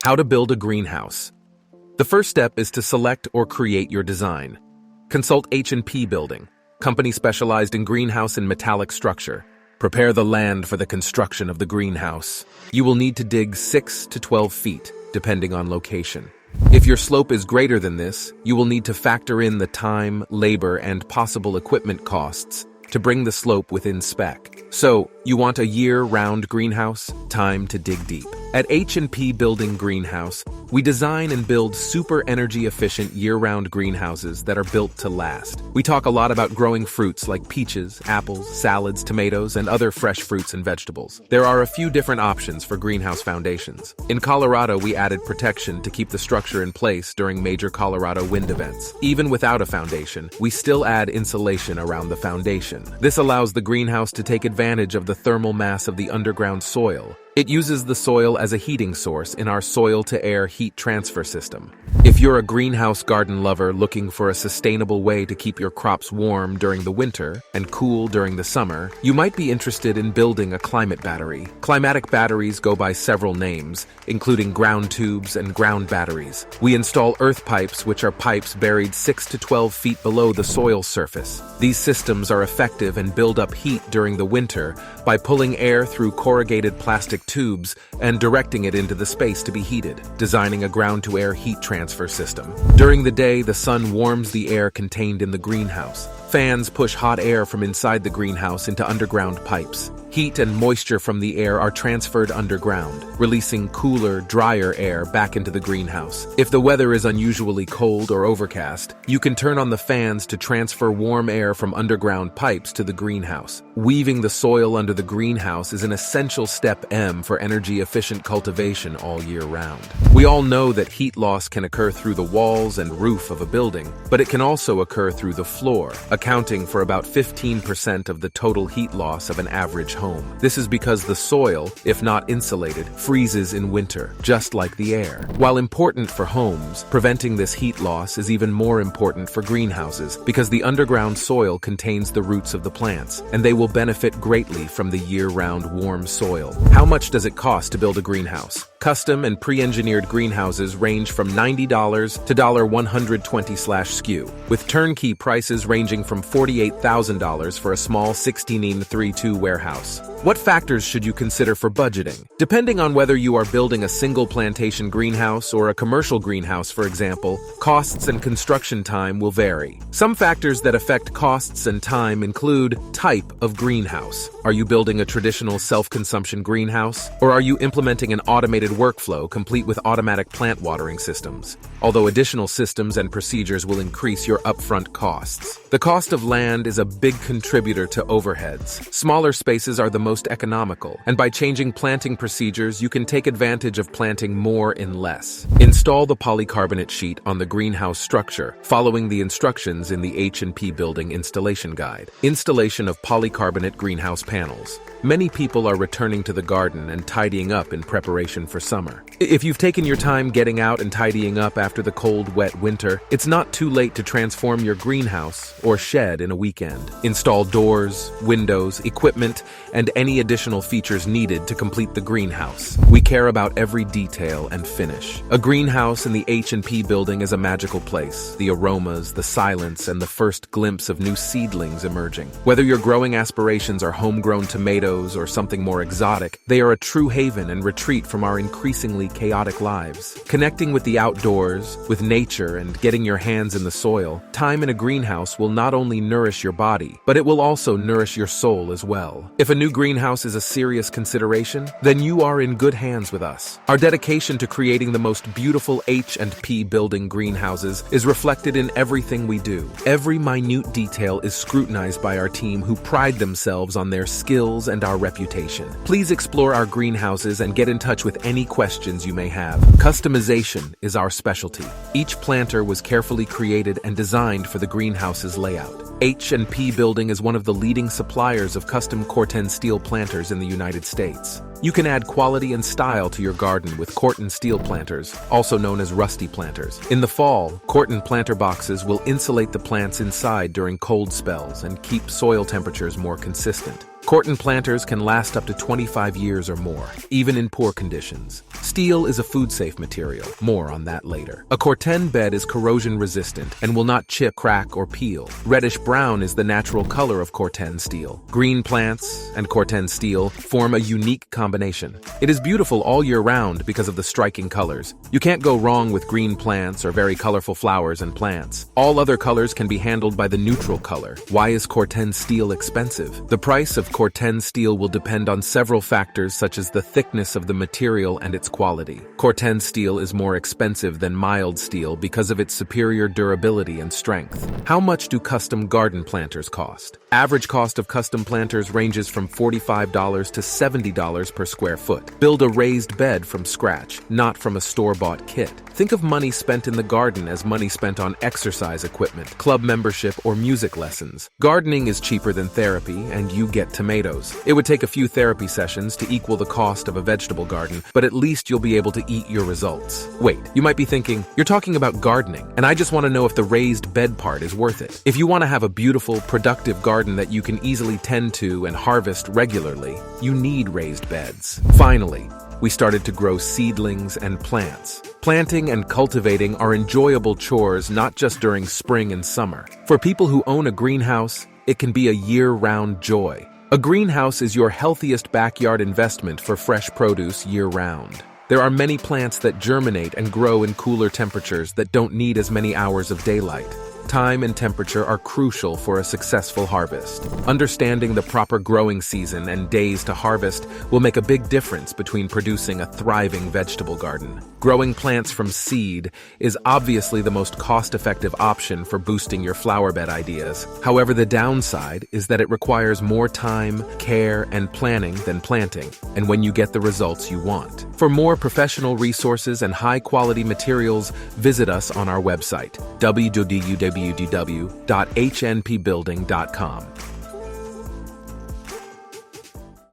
How to build a greenhouse. The first step is to select or create your design. Consult H&P Building, company specialized in greenhouse and metallic structure. Prepare the land for the construction of the greenhouse. You will need to dig 6 to 12 feet, depending on location. If your slope is greater than this, you will need to factor in the time, labor, and possible equipment costs to bring the slope within spec. So, you want a year-round greenhouse? Time to dig deep. At H&P Building Greenhouse, we design and build super energy-efficient year-round greenhouses that are built to last. We talk a lot about growing fruits like peaches, apples, salads, tomatoes, and other fresh fruits and vegetables. There are a few different options for greenhouse foundations. In Colorado, we added protection to keep the structure in place during major Colorado wind events. Even without a foundation, we still add insulation around the foundation. This allows the greenhouse to take advantage of the thermal mass of the underground soil. It uses the soil as a heating source in our soil-to-air heat transfer system. If you're a greenhouse garden lover looking for a sustainable way to keep your crops warm during the winter and cool during the summer, you might be interested in building a climate battery. Climatic batteries go by several names, including ground tubes and ground batteries. We install earth pipes, which are pipes buried 6 to 12 feet below the soil surface. These systems are effective and build up heat during the winter by pulling air through corrugated plastic tubes and directing it into the space to be heated, designing a ground-to-air heat transfer system. During the day, the sun warms the air contained in the greenhouse. Fans push hot air from inside the greenhouse into underground pipes. Heat and moisture from the air are transferred underground, releasing cooler, drier air back into the greenhouse. If the weather is unusually cold or overcast, you can turn on the fans to transfer warm air from underground pipes to the greenhouse. Weaving the soil under the greenhouse is an essential step M for energy-efficient cultivation all year round. We all know that heat loss can occur through the walls and roof of a building, but it can also occur through the floor, accounting for about 15% of the total heat loss of an average home. This is because the soil, if not insulated, freezes in winter, just like the air. While important for homes, preventing this heat loss is even more important for greenhouses because the underground soil contains the roots of the plants, and they will benefit greatly from the year-round warm soil. How much does it cost to build a greenhouse? Custom and pre-engineered greenhouses range from $90 to $120/SKU, with turnkey prices ranging from $48,000 for a small 16x32 warehouse. What factors should you consider for budgeting? Depending on whether you are building a single plantation greenhouse or a commercial greenhouse, for example, costs and construction time will vary. Some factors that affect costs and time include type of greenhouse. Are you building a traditional self-consumption greenhouse, or are you implementing an automated workflow complete with automatic plant watering systems? Although additional systems and procedures will increase your upfront costs. The cost of land is a big contributor to overheads. Smaller spaces are the most economical, and by changing planting procedures, you can take advantage of planting more in less. Install the polycarbonate sheet on the greenhouse structure, following the instructions in the H&P Building installation guide. Installation of polycarbonate greenhouse panels. Many people are returning to the garden and tidying up in preparation for summer. If you've taken your time getting out and tidying up after the cold, wet winter, it's not too late to transform your greenhouse or shed in a weekend. Install doors, windows, equipment, and any additional features needed to complete the greenhouse. We care about every detail and finish. A greenhouse in the H&P Building is a magical place. The aromas, the silence, and the first glimpse of new seedlings emerging. Whether your growing aspirations are homegrown tomatoes or something more exotic, they are a true haven and retreat from our increasingly chaotic lives. Connecting with the outdoors, with nature, and getting your hands in the soil, time in a greenhouse will not only nourish your body, but it will also nourish your soul as well. If a new greenhouse is a serious consideration, then you are in good hands with us. Our dedication to creating the most beautiful H&P Building greenhouses is reflected in everything we do. Every minute detail is scrutinized by our team, who pride themselves on their skills and our reputation. Please explore our greenhouses and get in touch with any questions you may have. Customization is our specialty. Each planter was carefully created and designed for the greenhouse's layout. H&P Building is one of the leading suppliers of custom Corten Steel planters in the United States. You can add quality and style to your garden with Corten Steel planters, also known as rusty planters. In the fall, Corten planter boxes will insulate the plants inside during cold spells and keep soil temperatures more consistent. Corten planters can last up to 25 years or more, even in poor conditions. Steel is a food-safe material. More on that later. A Corten bed is corrosion-resistant and will not chip, crack, or peel. Reddish-brown is the natural color of Corten steel. Green plants and Corten steel form a unique combination. It is beautiful all year round because of the striking colors. You can't go wrong with green plants or very colorful flowers and plants. All other colors can be handled by the neutral color. Why is Corten steel expensive? The price of Corten steel will depend on several factors such as the thickness of the material and its quality. Corten steel is more expensive than mild steel because of its superior durability and strength. How much do custom garden planters cost? Average cost of custom planters ranges from $45 to $70 per square foot. Build a raised bed from scratch, not from a store-bought kit. Think of money spent in the garden as money spent on exercise equipment, club membership, or music lessons. Gardening is cheaper than therapy, and you get tomatoes. It would take a few therapy sessions to equal the cost of a vegetable garden, but at least you'll be able to eat your results. Wait, you might be thinking, you're talking about gardening, and I just want to know if the raised bed part is worth it. If you want to have a beautiful, productive garden that you can easily tend to and harvest regularly, you need raised beds. Finally, we started to grow seedlings and plants. Planting and cultivating are enjoyable chores not just during spring and summer. For people who own a greenhouse, it can be a year-round joy. A greenhouse is your healthiest backyard investment for fresh produce year-round. There are many plants that germinate and grow in cooler temperatures that don't need as many hours of daylight. Time and temperature are crucial for a successful harvest. Understanding the proper growing season and days to harvest will make a big difference between producing a thriving vegetable garden. Growing plants from seed is obviously the most cost-effective option for boosting your flower bed ideas. However, the downside is that it requires more time, care, and planning than planting, and when you get the results you want. For more professional resources and high-quality materials, visit us on our website, www.hnpbuilding.com.